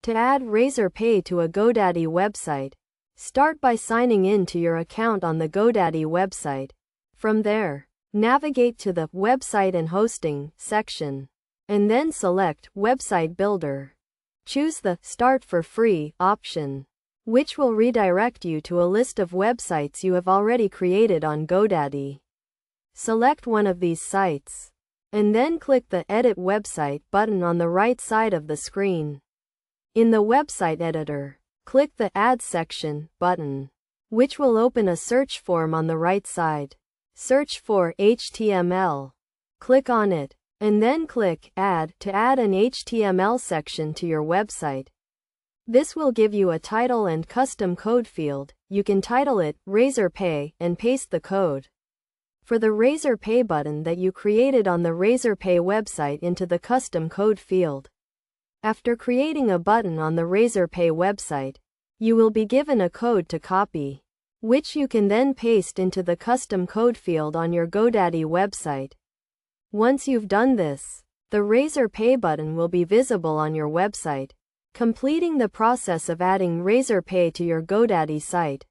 To add Razorpay to a Godaddy website, start by signing in to your account on the Godaddy website. From there, navigate to the Website and Hosting section, and then select Website Builder. Choose the Start for Free option, which will redirect you to a list of websites you have already created on Godaddy. Select one of these sites, and then click the Edit Website button on the right side of the screen. In the website editor, click the Add Section button, which will open a search form on the right side. Search for HTML. Click on it, and then click Add to add an HTML section to your website. This will give you a title and custom code field. You can title it Razorpay and paste the code for the Razorpay button that you created on the Razorpay website into the custom code field. After creating a button on the Razorpay website, you will be given a code to copy, which you can then paste into the custom code field on your Godaddy website. Once you've done this, the Razorpay button will be visible on your website, completing the process of adding Razorpay to your Godaddy site.